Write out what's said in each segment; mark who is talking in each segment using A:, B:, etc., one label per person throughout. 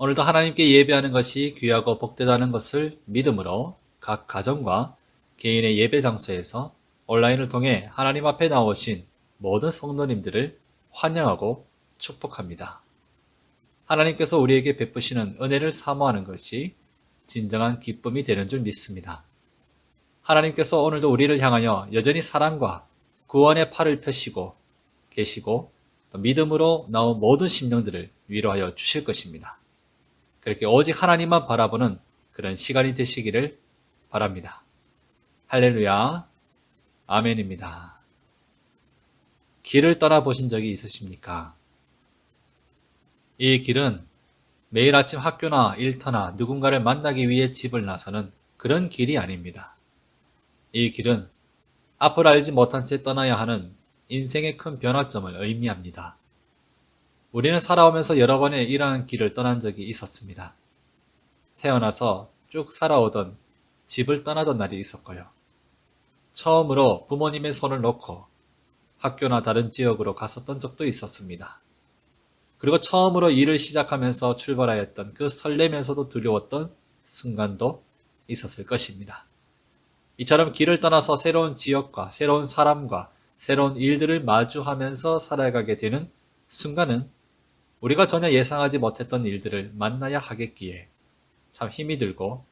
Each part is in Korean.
A: 오늘도 하나님께 예배하는 것이 귀하고 복되다는 것을 믿음으로 각 가정과 개인의 예배 장소에서 온라인을 통해 하나님 앞에 나오신 모든 성도님들을 환영하고 축복합니다. 하나님께서 우리에게 베푸시는 은혜를 사모하는 것이 진정한 기쁨이 되는 줄 믿습니다. 하나님께서 오늘도 우리를 향하여 여전히 사랑과 구원의 팔을 펴시고 계시고 또 믿음으로 나온 모든 심령들을 위로하여 주실 것입니다. 그렇게 오직 하나님만 바라보는 그런 시간이 되시기를 바랍니다. 할렐루야, 아멘입니다. 길을 떠나보신 적이 있으십니까? 이 길은 매일 아침 학교나 일터나 누군가를 만나기 위해 집을 나서는 그런 길이 아닙니다. 이 길은 앞을 알지 못한 채 떠나야 하는 인생의 큰 변화점을 의미합니다. 우리는 살아오면서 여러 번의 이러한 길을 떠난 적이 있었습니다. 태어나서 쭉 살아오던 집을 떠나던 날이 있었고요. 처음으로 부모님의 손을 놓고 학교나 다른 지역으로 갔었던 적도 있었습니다. 그리고 처음으로 일을 시작하면서 출발하였던 그 설레면서도 두려웠던 순간도 있었을 것입니다. 이처럼 길을 떠나서 새로운 지역과 새로운 사람과 새로운 일들을 마주하면서 살아가게 되는 순간은 우리가 전혀 예상하지 못했던 일들을 만나야 하겠기에 참 힘이 들고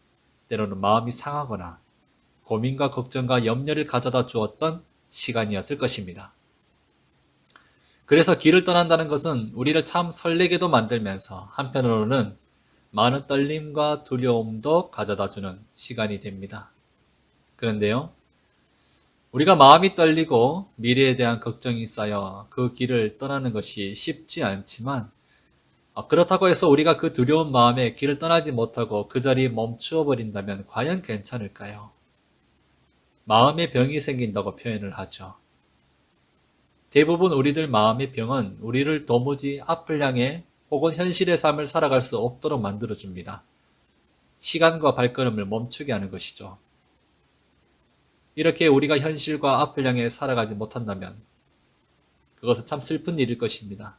A: 때로는 마음이 상하거나 고민과 걱정과 염려를 가져다 주었던 시간이었을 것입니다. 그래서 길을 떠난다는 것은 우리를 참 설레게도 만들면서 한편으로는 많은 떨림과 두려움도 가져다 주는 시간이 됩니다. 그런데요, 우리가 마음이 떨리고 미래에 대한 걱정이 쌓여 그 길을 떠나는 것이 쉽지 않지만 그렇다고 해서 우리가 그 두려운 마음에 길을 떠나지 못하고 그 자리에 멈추어 버린다면 과연 괜찮을까요? 마음의 병이 생긴다고 표현을 하죠. 대부분 우리들 마음의 병은 우리를 도무지 앞을 향해 혹은 현실의 삶을 살아갈 수 없도록 만들어줍니다. 시간과 발걸음을 멈추게 하는 것이죠. 이렇게 우리가 현실과 앞을 향해 살아가지 못한다면 그것은 참 슬픈 일일 것입니다.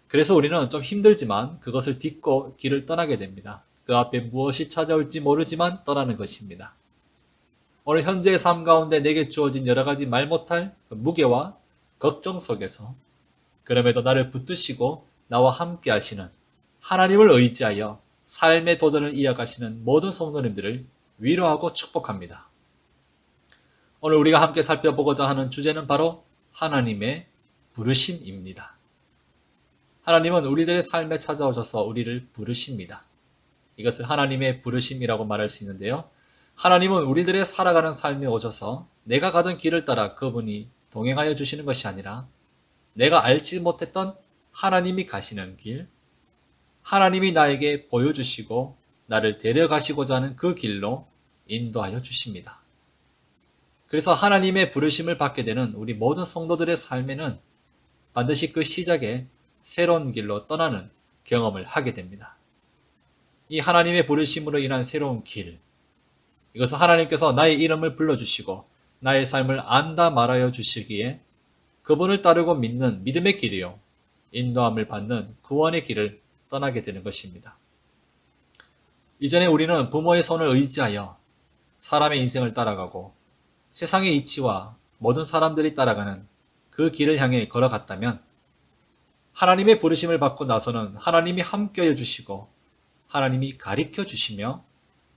A: 그래서 우리는 좀 힘들지만 그것을 딛고 길을 떠나게 됩니다. 그 앞에 무엇이 찾아올지 모르지만 떠나는 것입니다. 오늘 현재의 삶 가운데 내게 주어진 여러 가지 말 못할 무게와 걱정 속에서 그럼에도 나를 붙드시고 나와 함께 하시는 하나님을 의지하여 삶의 도전을 이어가시는 모든 성도님들을 위로하고 축복합니다. 오늘 우리가 함께 살펴보고자 하는 주제는 바로 하나님의 부르심입니다. 하나님은 우리들의 삶에 찾아오셔서 우리를 부르십니다. 이것을 하나님의 부르심이라고 말할 수 있는데요. 하나님은 우리들의 살아가는 삶에 오셔서 내가 가던 길을 따라 그분이 동행하여 주시는 것이 아니라 내가 알지 못했던 하나님이 가시는 길, 하나님이 나에게 보여주시고 나를 데려가시고자 하는 그 길로 인도하여 주십니다. 그래서 하나님의 부르심을 받게 되는 우리 모든 성도들의 삶에는 반드시 그 시작에 새로운 길로 떠나는 경험을 하게 됩니다. 이 하나님의 부르심으로 인한 새로운 길, 이것은 하나님께서 나의 이름을 불러주시고 나의 삶을 안다 말하여 주시기에 그분을 따르고 믿는 믿음의 길이요, 인도함을 받는 구원의 길을 떠나게 되는 것입니다. 이전에 우리는 부모의 손을 의지하여 사람의 인생을 따라가고 세상의 이치와 모든 사람들이 따라가는 그 길을 향해 걸어갔다면 하나님의 부르심을 받고 나서는 하나님이 함께해 주시고 하나님이 가르쳐 주시며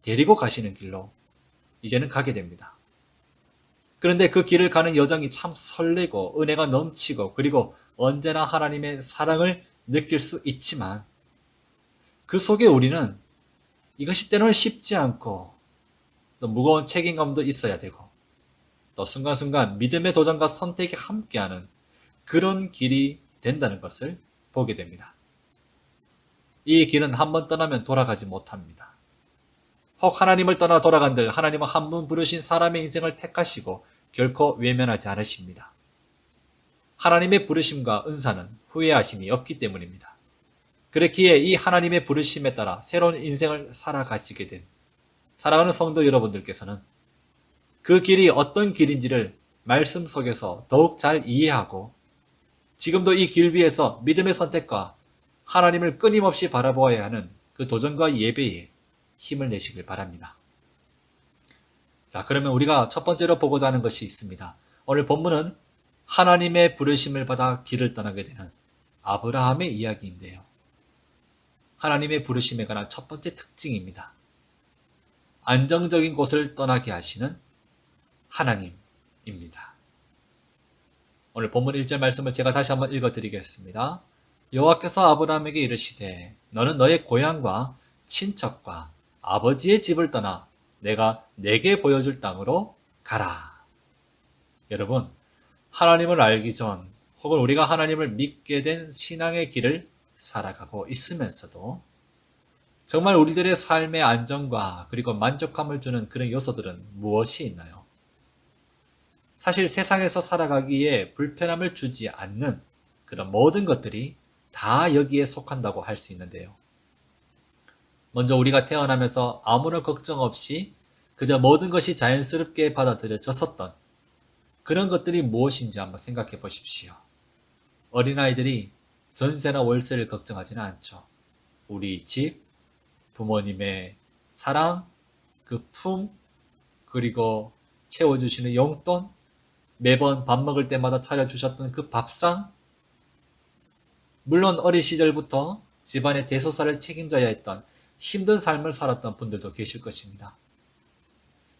A: 데리고 가시는 길로 이제는 가게 됩니다. 그런데 그 길을 가는 여정이 참 설레고 은혜가 넘치고 그리고 언제나 하나님의 사랑을 느낄 수 있지만 그 속에 우리는 이것이 때로는 쉽지 않고 또 무거운 책임감도 있어야 되고 또 순간순간 믿음의 도전과 선택이 함께하는 그런 길이 된다는 것을 보게 됩니다. 이 길은 한번 떠나면 돌아가지 못합니다. 혹 하나님을 떠나 돌아간들 하나님은 한 분 부르신 사람의 인생을 택하시고 결코 외면하지 않으십니다. 하나님의 부르심과 은사는 후회하심이 없기 때문입니다. 그렇기에 이 하나님의 부르심에 따라 새로운 인생을 살아가시게 된 사랑하는 성도 여러분들께서는 그 길이 어떤 길인지를 말씀 속에서 더욱 잘 이해하고 지금도 이 길 위에서 믿음의 선택과 하나님을 끊임없이 바라보아야 하는 그 도전과 예배에 힘을 내시길 바랍니다. 자, 그러면 우리가 첫 번째로 보고자 하는 것이 있습니다. 오늘 본문은 하나님의 부르심을 받아 길을 떠나게 되는 아브라함의 이야기인데요. 하나님의 부르심에 관한 첫 번째 특징입니다. 안정적인 곳을 떠나게 하시는 하나님입니다. 오늘 본문 1절 말씀을 제가 다시 한번 읽어드리겠습니다. 여호와께서 아브라함에게 이르시되 너는 너의 고향과 친척과 아버지의 집을 떠나 내가 내게 보여줄 땅으로 가라. 여러분, 하나님을 알기 전 혹은 우리가 하나님을 믿게 된 신앙의 길을 살아가고 있으면서도 정말 우리들의 삶의 안정과 그리고 만족감을 주는 그런 요소들은 무엇이 있나요? 사실 세상에서 살아가기에 불편함을 주지 않는 그런 모든 것들이 다 여기에 속한다고 할 수 있는데요. 먼저 우리가 태어나면서 아무런 걱정 없이 그저 모든 것이 자연스럽게 받아들여졌었던 그런 것들이 무엇인지 한번 생각해 보십시오. 어린아이들이 전세나 월세를 걱정하지는 않죠. 우리 집, 부모님의 사랑, 그 품, 그리고 채워주시는 용돈, 매번 밥 먹을 때마다 차려주셨던 그 밥상, 물론 어린 시절부터 집안의 대소사를 책임져야 했던 힘든 삶을 살았던 분들도 계실 것입니다.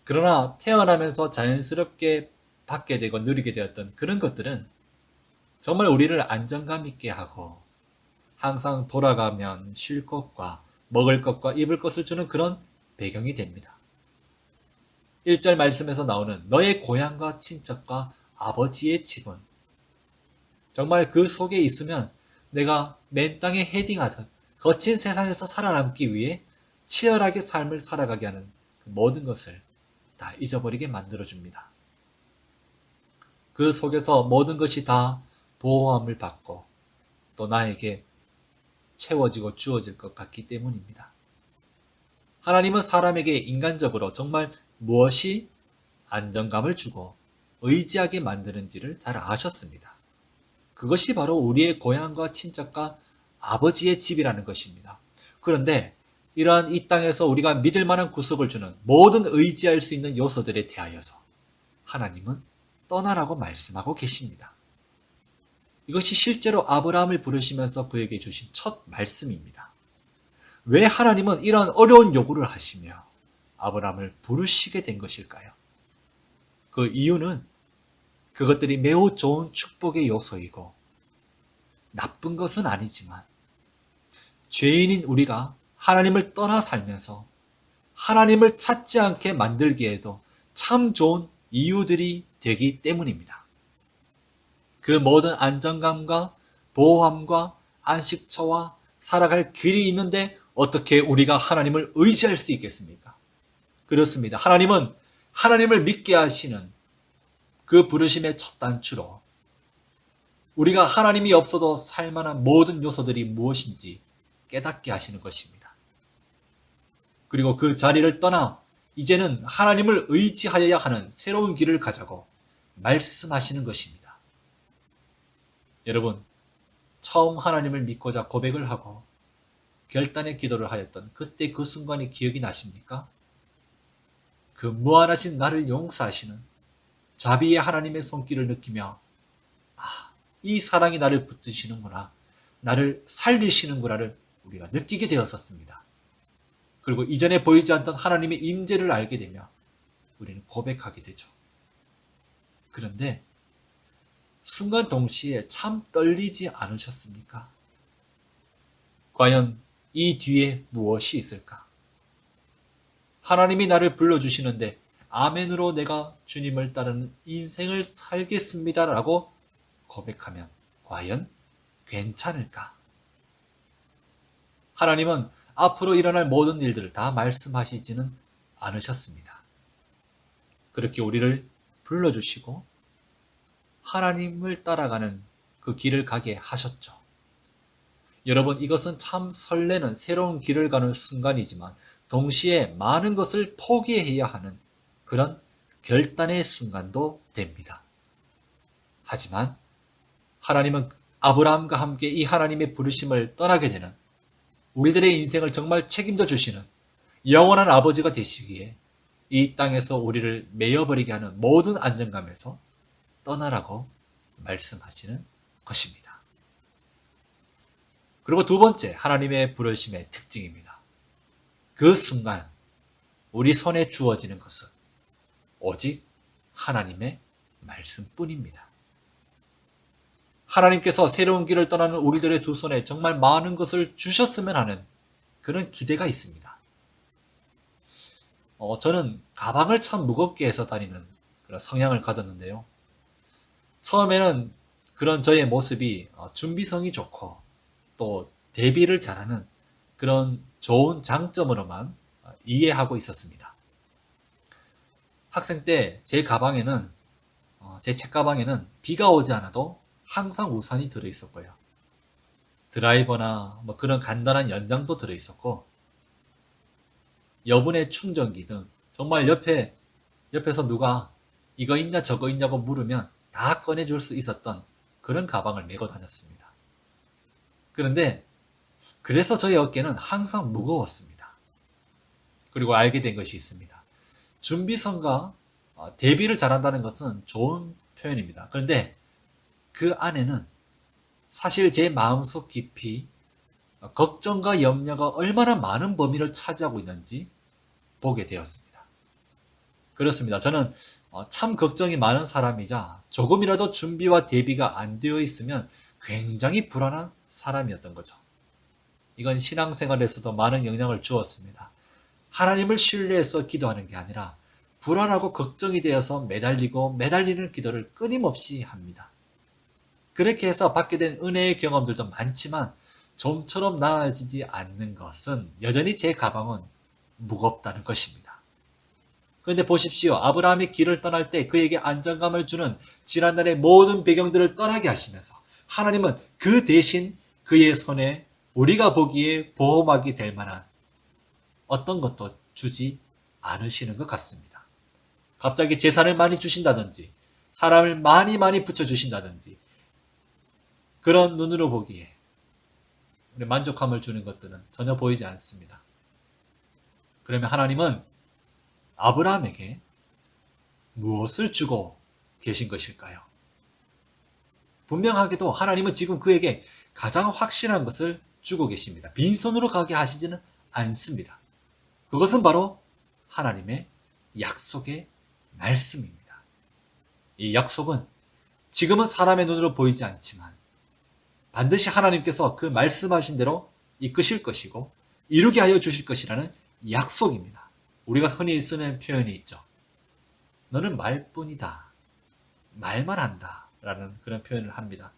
A: 그러나 태어나면서 자연스럽게 받게 되고 누리게 되었던 그런 것들은 정말 우리를 안정감 있게 하고 항상 돌아가면 쉴 것과 먹을 것과 입을 것을 주는 그런 배경이 됩니다. 1절 말씀에서 나오는 너의 고향과 친척과 아버지의 집은 정말 그 속에 있으면 내가 맨 땅에 헤딩하듯 거친 세상에서 살아남기 위해 치열하게 삶을 살아가게 하는 그 모든 것을 다 잊어버리게 만들어줍니다. 그 속에서 모든 것이 다 보호함을 받고 또 나에게 채워지고 주어질 것 같기 때문입니다. 하나님은 사람에게 인간적으로 정말 무엇이 안정감을 주고 의지하게 만드는지를 잘 아셨습니다. 그것이 바로 우리의 고향과 친척과 아버지의 집이라는 것입니다. 그런데 이러한 이 땅에서 우리가 믿을 만한 구속을 주는 모든 의지할 수 있는 요소들에 대하여서 하나님은 떠나라고 말씀하고 계십니다. 이것이 실제로 아브라함을 부르시면서 그에게 주신 첫 말씀입니다. 왜 하나님은 이러한 어려운 요구를 하시며 아브라함을 부르시게 된 것일까요? 그 이유는 그것들이 매우 좋은 축복의 요소이고 나쁜 것은 아니지만 죄인인 우리가 하나님을 떠나 살면서 하나님을 찾지 않게 만들기에도 참 좋은 이유들이 되기 때문입니다. 그 모든 안정감과 보호함과 안식처와 살아갈 길이 있는데 어떻게 우리가 하나님을 의지할 수 있겠습니까? 그렇습니다. 하나님은 하나님을 믿게 하시는 그 부르심의 첫 단추로 우리가 하나님이 없어도 살만한 모든 요소들이 무엇인지 깨닫게 하시는 것입니다. 그리고 그 자리를 떠나 이제는 하나님을 의지하여야 하는 새로운 길을 가자고 말씀하시는 것입니다. 여러분, 처음 하나님을 믿고자 고백을 하고 결단의 기도를 하였던 그때 그 순간이 기억이 나십니까? 그 무한하신 나를 용서하시는 자비의 하나님의 손길을 느끼며 이 사랑이 나를 붙드시는구나, 나를 살리시는구나를 우리가 느끼게 되었었습니다. 그리고 이전에 보이지 않던 하나님의 임재를 알게 되며 우리는 고백하게 되죠. 그런데 순간 동시에 참 떨리지 않으셨습니까? 과연 이 뒤에 무엇이 있을까? 하나님이 나를 불러주시는데 아멘으로 내가 주님을 따르는 인생을 살겠습니다라고 고백하면 과연 괜찮을까? 하나님은 앞으로 일어날 모든 일들을 다 말씀하시지는 않으셨습니다. 그렇게 우리를 불러주시고 하나님을 따라가는 그 길을 가게 하셨죠. 여러분, 이것은 참 설레는 새로운 길을 가는 순간이지만 동시에 많은 것을 포기해야 하는 그런 결단의 순간도 됩니다. 하지만 하나님은 아브라함과 함께 이 하나님의 부르심을 떠나게 되는 우리들의 인생을 정말 책임져 주시는 영원한 아버지가 되시기에 이 땅에서 우리를 메어버리게 하는 모든 안정감에서 떠나라고 말씀하시는 것입니다. 그리고 두 번째, 하나님의 부르심의 특징입니다. 그 순간 우리 손에 주어지는 것은 오직 하나님의 말씀뿐입니다. 하나님께서 새로운 길을 떠나는 우리들의 두 손에 정말 많은 것을 주셨으면 하는 그런 기대가 있습니다. 저는 가방을 참 무겁게 해서 다니는 그런 성향을 가졌는데요. 처음에는 그런 저의 모습이 준비성이 좋고 또 대비를 잘하는 그런 좋은 장점으로만 이해하고 있었습니다. 학생 때 제 가방에는 제 책가방에는 비가 오지 않아도 항상 우산이 들어있었고요. 드라이버나 뭐 그런 간단한 연장도 들어있었고 여분의 충전기 등 정말 옆에서 누가 이거 있냐 저거 있냐고 물으면 다 꺼내줄 수 있었던 그런 가방을 메고 다녔습니다. 그런데 그래서 저의 어깨는 항상 무거웠습니다. 그리고 알게 된 것이 있습니다. 준비성과 대비를 잘한다는 것은 좋은 표현입니다. 그런데 그 안에는 사실 제 마음속 깊이 걱정과 염려가 얼마나 많은 범위를 차지하고 있는지 보게 되었습니다. 그렇습니다. 저는 참 걱정이 많은 사람이자 조금이라도 준비와 대비가 안 되어 있으면 굉장히 불안한 사람이었던 거죠. 이건 신앙생활에서도 많은 영향을 주었습니다. 하나님을 신뢰해서 기도하는 게 아니라 불안하고 걱정이 되어서 매달리는 기도를 끊임없이 합니다. 그렇게 해서 받게 된 은혜의 경험들도 많지만 좀처럼 나아지지 않는 것은 여전히 제 가방은 무겁다는 것입니다. 그런데 보십시오. 아브라함이 길을 떠날 때 그에게 안정감을 주는 지난날의 모든 배경들을 떠나게 하시면서 하나님은 그 대신 그의 손에 우리가 보기에 보호막이 될 만한 어떤 것도 주지 않으시는 것 같습니다. 갑자기 재산을 많이 주신다든지 사람을 많이 붙여주신다든지 그런 눈으로 보기에 우리 만족감을 주는 것들은 전혀 보이지 않습니다. 그러면 하나님은 아브라함에게 무엇을 주고 계신 것일까요? 분명하게도 하나님은 지금 그에게 가장 확실한 것을 주고 계십니다. 빈손으로 가게 하시지는 않습니다. 그것은 바로 하나님의 약속의 말씀입니다. 이 약속은 지금은 사람의 눈으로 보이지 않지만 반드시 하나님께서 그 말씀하신 대로 이끄실 것이고 이루게 하여 주실 것이라는 약속입니다. 우리가 흔히 쓰는 표현이 있죠. 너는 말뿐이다. 말만 한다. 라는 그런 표현을 합니다.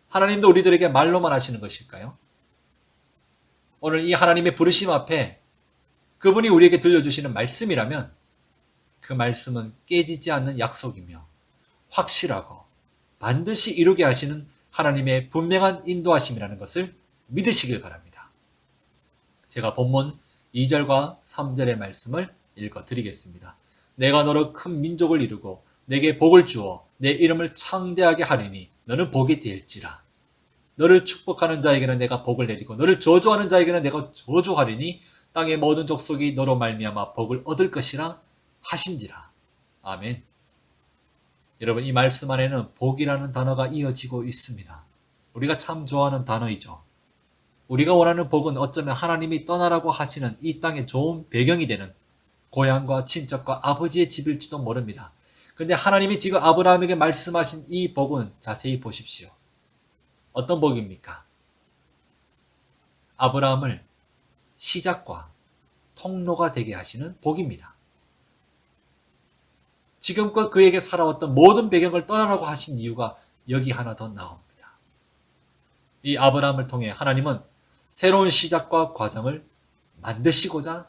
A: 하나님도 우리들에게 말로만 하시는 것일까요? 오늘 이 하나님의 부르심 앞에 그분이 우리에게 들려주시는 말씀이라면 그 말씀은 깨지지 않는 약속이며 확실하고 반드시 이루게 하시는 하나님의 분명한 인도하심이라는 것을 믿으시길 바랍니다. 제가 본문 2절과 3절의 말씀을 읽어드리겠습니다. 내가 너로 큰 민족을 이루고 내게 복을 주어 내 이름을 창대하게 하리니 너는 복이 될지라. 너를 축복하는 자에게는 내가 복을 내리고 너를 저주하는 자에게는 내가 저주하리니 땅의 모든 족속이 너로 말미암아 복을 얻을 것이라 하신지라. 아멘. 여러분, 이 말씀 안에는 복이라는 단어가 이어지고 있습니다. 우리가 참 좋아하는 단어이죠. 우리가 원하는 복은 어쩌면 하나님이 떠나라고 하시는 이 땅의 좋은 배경이 되는 고향과 친척과 아버지의 집일지도 모릅니다. 근데 하나님이 지금 아브라함에게 말씀하신 이 복은 자세히 보십시오. 어떤 복입니까? 아브라함을 시작과 통로가 되게 하시는 복입니다. 지금껏 그에게 살아왔던 모든 배경을 떠나라고 하신 이유가 여기 하나 더 나옵니다. 이 아브라함을 통해 하나님은 새로운 시작과 과정을 만드시고자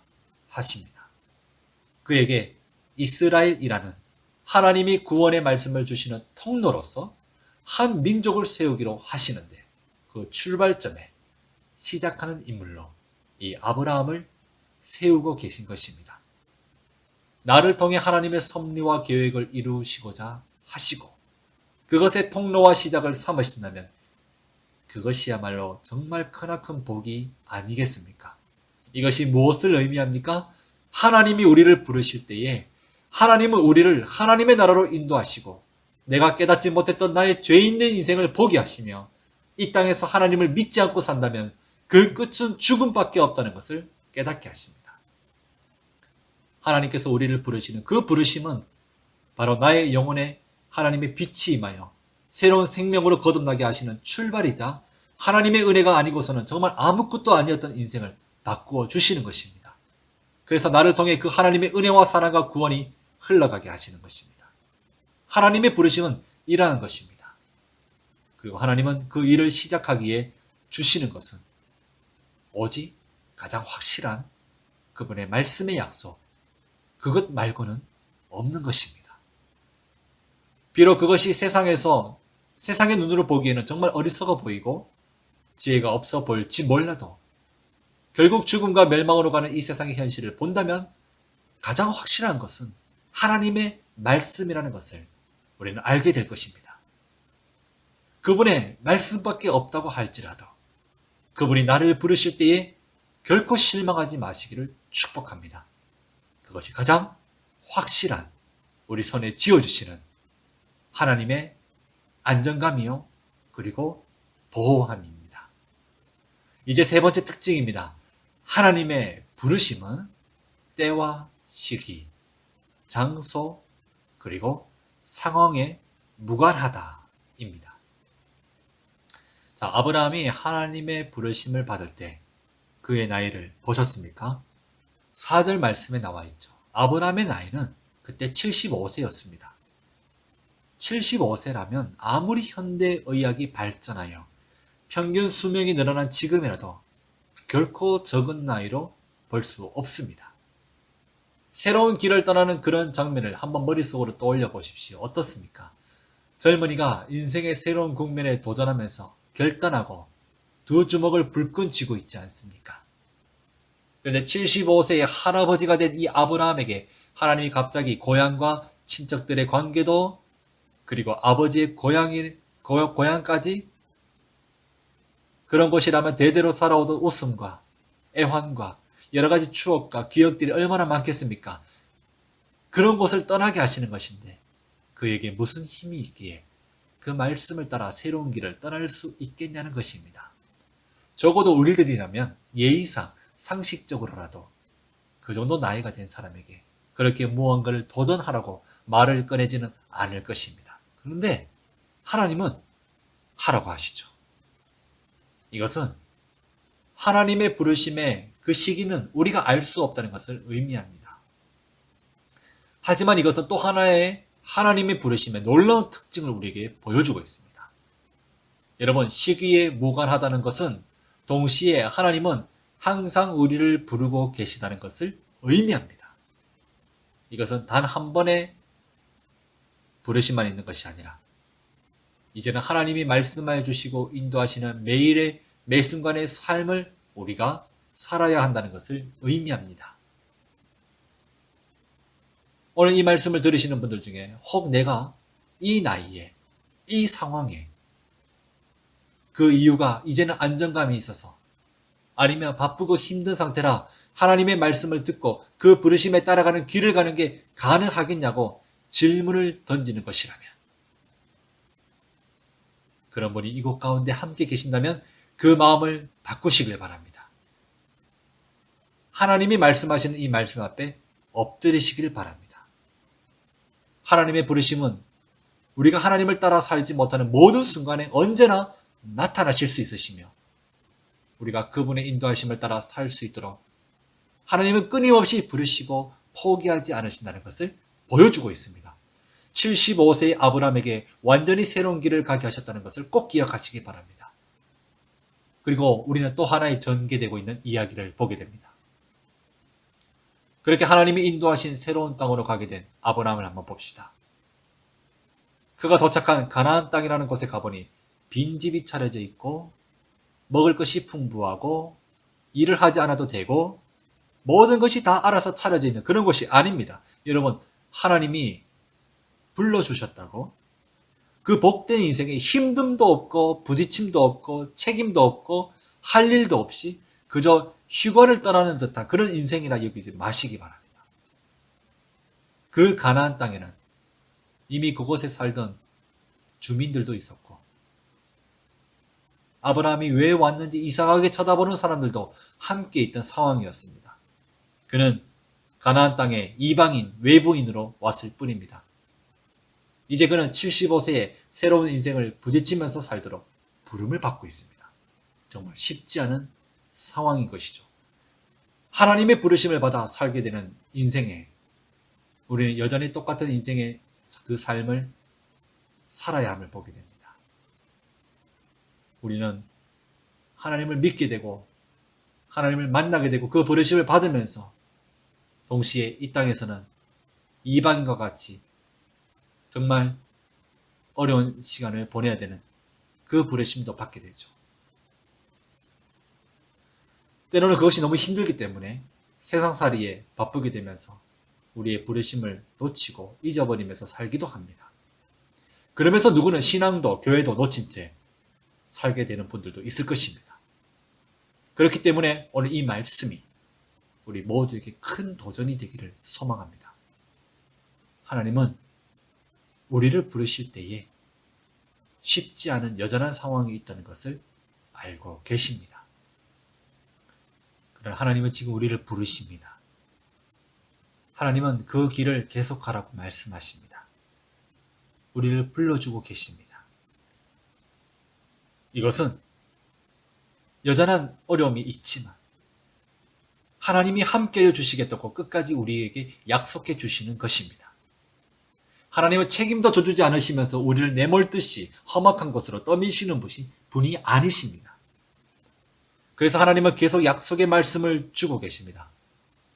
A: 하십니다. 그에게 이스라엘이라는 하나님이 구원의 말씀을 주시는 통로로서 한 민족을 세우기로 하시는데 그 출발점에 시작하는 인물로 이 아브라함을 세우고 계신 것입니다. 나를 통해 하나님의 섭리와 계획을 이루시고자 하시고 그것의 통로와 시작을 삼으신다면 그것이야말로 정말 크나큰 복이 아니겠습니까? 이것이 무엇을 의미합니까? 하나님이 우리를 부르실 때에 하나님은 우리를 하나님의 나라로 인도하시고 내가 깨닫지 못했던 나의 죄 있는 인생을 보게 하시며 이 땅에서 하나님을 믿지 않고 산다면 그 끝은 죽음밖에 없다는 것을 깨닫게 하십니다. 하나님께서 우리를 부르시는 그 부르심은 바로 나의 영혼에 하나님의 빛이 임하여 새로운 생명으로 거듭나게 하시는 출발이자 하나님의 은혜가 아니고서는 정말 아무것도 아니었던 인생을 바꾸어 주시는 것입니다. 그래서 나를 통해 그 하나님의 은혜와 사랑과 구원이 흘러가게 하시는 것입니다. 하나님의 부르심은 일하는 것입니다. 그리고 하나님은 그 일을 시작하기에 주시는 것은 오직 가장 확실한 그분의 말씀의 약속, 그것 말고는 없는 것입니다. 비록 그것이 세상의 눈으로 보기에는 정말 어리석어 보이고 지혜가 없어 보일지 몰라도 결국 죽음과 멸망으로 가는 이 세상의 현실을 본다면 가장 확실한 것은 하나님의 말씀이라는 것을 우리는 알게 될 것입니다. 그분의 말씀밖에 없다고 할지라도 그분이 나를 부르실 때에 결코 실망하지 마시기를 축복합니다. 그것이 가장 확실한 우리 손에 쥐어주시는 하나님의 안정감이요 그리고 보호함입니다. 이제 세 번째 특징입니다. 하나님의 부르심은 때와 시기, 장소 그리고 상황에 무관하다입니다. 자, 아브라함이 하나님의 부르심을 받을 때 그의 나이를 보셨습니까? 4절 말씀에 나와 있죠. 아브라함의 나이는 그때 75세였습니다. 75세라면 아무리 현대의학이 발전하여 평균 수명이 늘어난 지금이라도 결코 적은 나이로 볼 수 없습니다. 새로운 길을 떠나는 그런 장면을 한번 머릿속으로 떠올려 보십시오. 어떻습니까? 젊은이가 인생의 새로운 국면에 도전하면서 결단하고 두 주먹을 불끈 쥐고 있지 않습니까? 그런데 75세의 할아버지가 된 이 아브라함에게 하나님이 갑자기 고향과 친척들의 관계도 그리고 아버지의 고향까지 그런 곳이라면 대대로 살아오던 웃음과 애환과 여러 가지 추억과 기억들이 얼마나 많겠습니까? 그런 곳을 떠나게 하시는 것인데 그에게 무슨 힘이 있기에 그 말씀을 따라 새로운 길을 떠날 수 있겠냐는 것입니다. 적어도 우리들이라면 예의상 상식적으로라도 그 정도 나이가 된 사람에게 그렇게 무언가를 도전하라고 말을 꺼내지는 않을 것입니다. 그런데 하나님은 하라고 하시죠. 이것은 하나님의 부르심의 그 시기는 우리가 알 수 없다는 것을 의미합니다. 하지만 이것은 또 하나의 하나님의 부르심의 놀라운 특징을 우리에게 보여주고 있습니다. 여러분, 시기에 무관하다는 것은 동시에 하나님은 항상 우리를 부르고 계시다는 것을 의미합니다. 이것은 단 한 번의 부르심만 있는 것이 아니라 이제는 하나님이 말씀하여 주시고 인도하시는 매일의 매 순간의 삶을 우리가 살아야 한다는 것을 의미합니다. 오늘 이 말씀을 들으시는 분들 중에 혹 내가 이 나이에 이 상황에 그 이유가 이제는 안정감이 있어서 아니면 바쁘고 힘든 상태라 하나님의 말씀을 듣고 그 부르심에 따라가는 길을 가는 게 가능하겠냐고 질문을 던지는 것이라면 그런 분이 이곳 가운데 함께 계신다면 그 마음을 바꾸시길 바랍니다. 하나님이 말씀하시는 이 말씀 앞에 엎드리시길 바랍니다. 하나님의 부르심은 우리가 하나님을 따라 살지 못하는 모든 순간에 언제나 나타나실 수 있으시며 우리가 그분의 인도하심을 따라 살 수 있도록 하나님은 끊임없이 부르시고 포기하지 않으신다는 것을 보여주고 있습니다. 75세의 아브라함에게 완전히 새로운 길을 가게 하셨다는 것을 꼭 기억하시기 바랍니다. 그리고 우리는 또 하나의 전개되고 있는 이야기를 보게 됩니다. 그렇게 하나님이 인도하신 새로운 땅으로 가게 된 아브라함을 한번 봅시다. 그가 도착한 가나안 땅이라는 곳에 가보니 빈집이 차려져 있고 먹을 것이 풍부하고 일을 하지 않아도 되고 모든 것이 다 알아서 차려져 있는 그런 곳이 아닙니다. 여러분, 하나님이 불러주셨다고 그 복된 인생에 힘듦도 없고 부딪힘도 없고 책임도 없고 할 일도 없이 그저 휴가를 떠나는 듯한 그런 인생이라 여기지 마시기 바랍니다. 그 가나안 땅에는 이미 그곳에 살던 주민들도 있었고 아브라함이 왜 왔는지 이상하게 쳐다보는 사람들도 함께 있던 상황이었습니다. 그는 가나안 땅에 이방인, 외부인으로 왔을 뿐입니다. 이제 그는 75세에 새로운 인생을 부딪히면서 살도록 부름을 받고 있습니다. 정말 쉽지 않은 상황인 것이죠. 하나님의 부르심을 받아 살게 되는 인생에 우리는 여전히 똑같은 인생의 그 삶을 살아야 함을 보게 됩니다. 우리는 하나님을 믿게 되고 하나님을 만나게 되고 그 부르심을 받으면서 동시에 이 땅에서는 이방인과 같이 정말 어려운 시간을 보내야 되는 그 부르심도 받게 되죠. 때로는 그것이 너무 힘들기 때문에 세상살이에 바쁘게 되면서 우리의 부르심을 놓치고 잊어버리면서 살기도 합니다. 그러면서 누구는 신앙도 교회도 놓친 채 살게 되는 분들도 있을 것입니다. 그렇기 때문에 오늘 이 말씀이 우리 모두에게 큰 도전이 되기를 소망합니다. 하나님은 우리를 부르실 때에 쉽지 않은 여전한 상황이 있다는 것을 알고 계십니다. 그러나 하나님은 지금 우리를 부르십니다. 하나님은 그 길을 계속하라고 말씀하십니다. 우리를 불러주고 계십니다. 이것은 여전한 어려움이 있지만 하나님이 함께해 주시겠다고 끝까지 우리에게 약속해 주시는 것입니다. 하나님은 책임도 져주지 않으시면서 우리를 내몰듯이 험악한 곳으로 떠미시는 분이 아니십니다. 그래서 하나님은 계속 약속의 말씀을 주고 계십니다.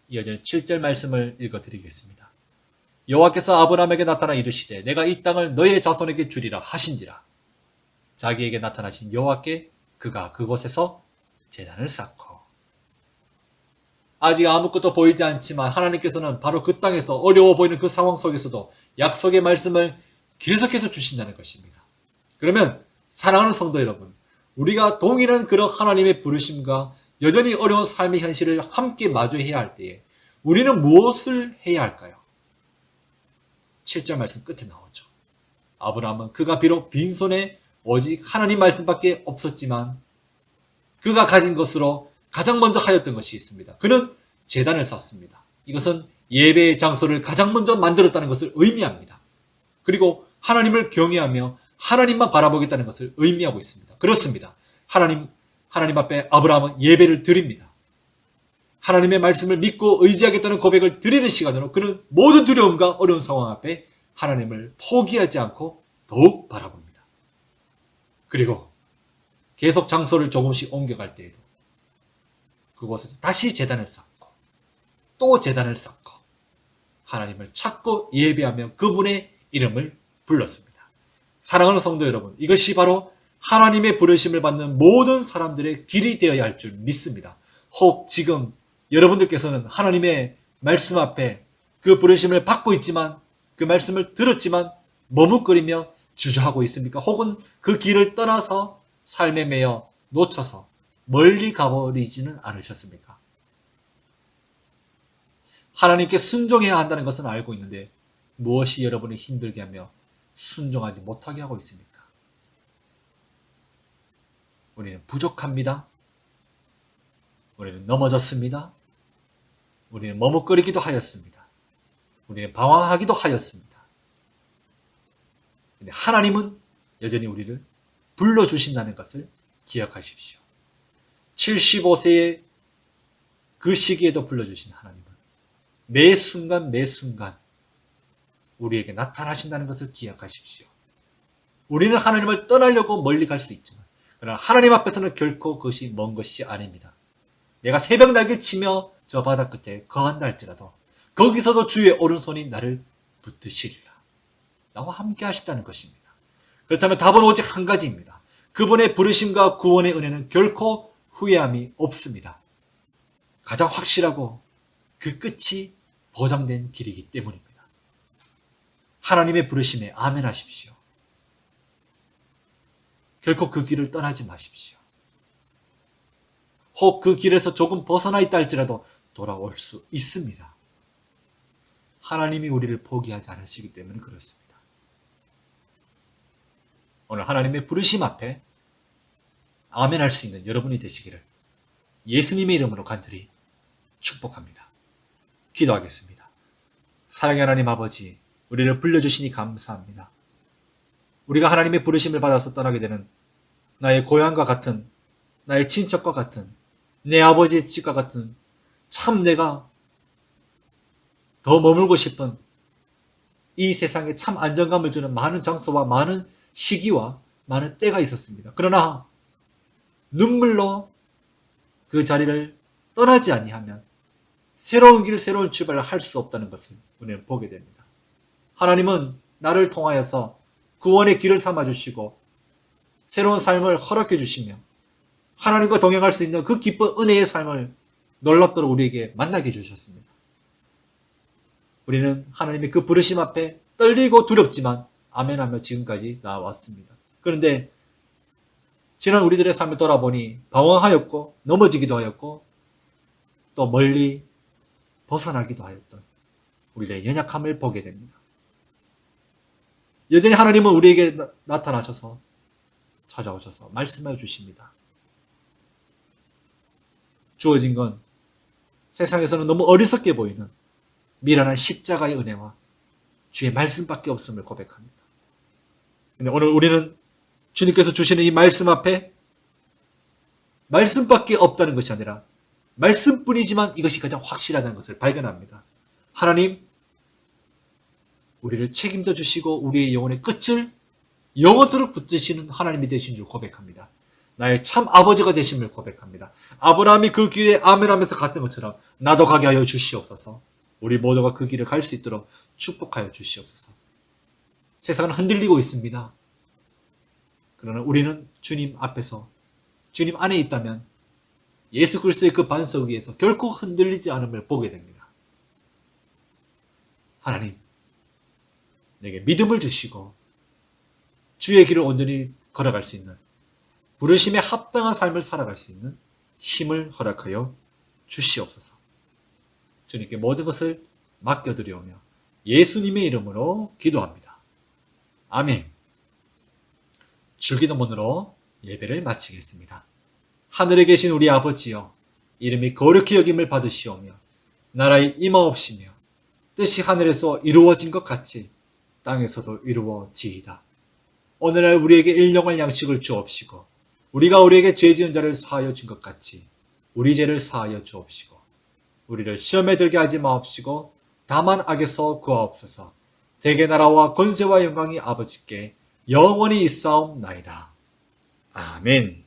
A: 이어지는 7절 말씀을 읽어드리겠습니다. 여호와께서 아브라함에게 나타나 이르시되 내가 이 땅을 너의 자손에게 주리라 하신지라. 자기에게 나타나신 여호와께 그가 그곳에서 제단을 쌓고 아직 아무것도 보이지 않지만 하나님께서는 바로 그 땅에서 어려워 보이는 그 상황 속에서도 약속의 말씀을 계속해서 주신다는 것입니다. 그러면 사랑하는 성도 여러분, 우리가 동일한 그런 하나님의 부르심과 여전히 어려운 삶의 현실을 함께 마주해야 할 때에 우리는 무엇을 해야 할까요? 7절 말씀 끝에 나오죠. 아브라함은 그가 비록 빈손에 오직 하나님 말씀밖에 없었지만 그가 가진 것으로 가장 먼저 하였던 것이 있습니다. 그는 제단을 쌓습니다. 이것은 예배의 장소를 가장 먼저 만들었다는 것을 의미합니다. 그리고 하나님을 경외하며 하나님만 바라보겠다는 것을 의미하고 있습니다. 그렇습니다. 하나님 앞에 아브라함은 예배를 드립니다. 하나님의 말씀을 믿고 의지하겠다는 고백을 드리는 시간으로 그는 모든 두려움과 어려운 상황 앞에 하나님을 포기하지 않고 더욱 바라봅니다. 그리고 계속 장소를 조금씩 옮겨갈 때에도 그곳에서 다시 제단을 쌓고 또 제단을 쌓고 하나님을 찾고 예배하며 그분의 이름을 불렀습니다. 사랑하는 성도 여러분, 이것이 바로 하나님의 부르심을 받는 모든 사람들의 길이 되어야 할 줄 믿습니다. 혹 지금 여러분들께서는 하나님의 말씀 앞에 그 부르심을 받고 있지만 그 말씀을 들었지만 머뭇거리며 주저하고 있습니까? 혹은 그 길을 떠나서 삶에 매여 놓쳐서 멀리 가버리지는 않으셨습니까? 하나님께 순종해야 한다는 것은 알고 있는데 무엇이 여러분을 힘들게 하며 순종하지 못하게 하고 있습니까? 우리는 부족합니다. 우리는 넘어졌습니다. 우리는 머뭇거리기도 하였습니다. 우리는 방황하기도 하였습니다. 근데 하나님은 여전히 우리를 불러주신다는 것을 기억하십시오. 75세의 그 시기에도 불러주신 하나님은 매 순간 매 순간 우리에게 나타나신다는 것을 기억하십시오. 우리는 하나님을 떠나려고 멀리 갈 수도 있지만 그러나 하나님 앞에서는 결코 그것이 먼 것이 아닙니다. 내가 새벽 날개 치며 저 바다 끝에 거한다 할지라도 거기서도 주의 오른손이 나를 붙드시리라 라고 함께 하신다는 것입니다. 그렇다면 답은 오직 한 가지입니다. 그분의 부르심과 구원의 은혜는 결코 후회함이 없습니다. 가장 확실하고 그 끝이 보장된 길이기 때문입니다. 하나님의 부르심에 아멘 하십시오. 결코 그 길을 떠나지 마십시오. 혹 그 길에서 조금 벗어나 있다 할지라도 돌아올 수 있습니다. 하나님이 우리를 포기하지 않으시기 때문에 그렇습니다. 오늘 하나님의 부르심 앞에 아멘할 수 있는 여러분이 되시기를 예수님의 이름으로 간절히 축복합니다. 기도하겠습니다. 사랑의 하나님 아버지, 우리를 불러주시니 감사합니다. 우리가 하나님의 부르심을 받아서 떠나게 되는 나의 고향과 같은, 나의 친척과 같은, 내 아버지의 집과 같은 참 내가 더 머물고 싶은 이 세상에 참 안정감을 주는 많은 장소와 많은 시기와 많은 때가 있었습니다. 그러나 눈물로 그 자리를 떠나지 아니하면 새로운 길, 새로운 출발을 할 수 없다는 것을 우리는 보게 됩니다. 하나님은 나를 통하여서 구원의 길을 삼아주시고 새로운 삶을 허락해 주시며 하나님과 동행할 수 있는 그 기쁜 은혜의 삶을 놀랍도록 우리에게 만나게 해주셨습니다. 우리는 하나님의 그 부르심 앞에 떨리고 두렵지만 아멘하며 지금까지 나아왔습니다. 그런데 지난 우리들의 삶을 돌아보니 방황하였고 넘어지기도 하였고 또 멀리 벗어나기도 하였던 우리의 연약함을 보게 됩니다. 여전히 하나님은 우리에게 나타나셔서 찾아오셔서 말씀해 주십니다. 주어진 건 세상에서는 너무 어리석게 보이는 미련한 십자가의 은혜와 주의 말씀밖에 없음을 고백합니다. 근데 오늘 우리는 주님께서 주시는 이 말씀 앞에 말씀밖에 없다는 것이 아니라 말씀뿐이지만 이것이 가장 확실하다는 것을 발견합니다. 하나님, 우리를 책임져 주시고 우리의 영혼의 끝을 영원토록 붙드시는 하나님이 되신 줄 고백합니다. 나의 참 아버지가 되심을 고백합니다. 아브라함이 그 길에 아멘하면서 갔던 것처럼 나도 가게 하여 주시옵소서. 우리 모두가 그 길을 갈 수 있도록 축복하여 주시옵소서. 세상은 흔들리고 있습니다. 그러나 우리는 주님 앞에서 주님 안에 있다면 예수 그리스도의 그 반석 위에서 결코 흔들리지 않음을 보게 됩니다. 하나님, 내게 믿음을 주시고 주의 길을 온전히 걸어갈 수 있는 부르심에 합당한 삶을 살아갈 수 있는 힘을 허락하여 주시옵소서. 주님께 모든 것을 맡겨드리오며 예수님의 이름으로 기도합니다. 아멘. 주기도문으로 예배를 마치겠습니다. 하늘에 계신 우리 아버지여, 이름이 거룩히 여김을 받으시오며 나라의 임하옵시며 뜻이 하늘에서 이루어진 것 같이 땅에서도 이루어지이다. 오늘날 우리에게 일용할 양식을 주옵시고 우리가 우리에게 죄 지은 자를 사하여 준 것 같이 우리 죄를 사하여 주옵시고 우리를 시험에 들게 하지 마옵시고 다만 악에서 구하옵소서. 대개 나라와 권세와 영광이 아버지께 영원히 있사옵나이다. 아멘.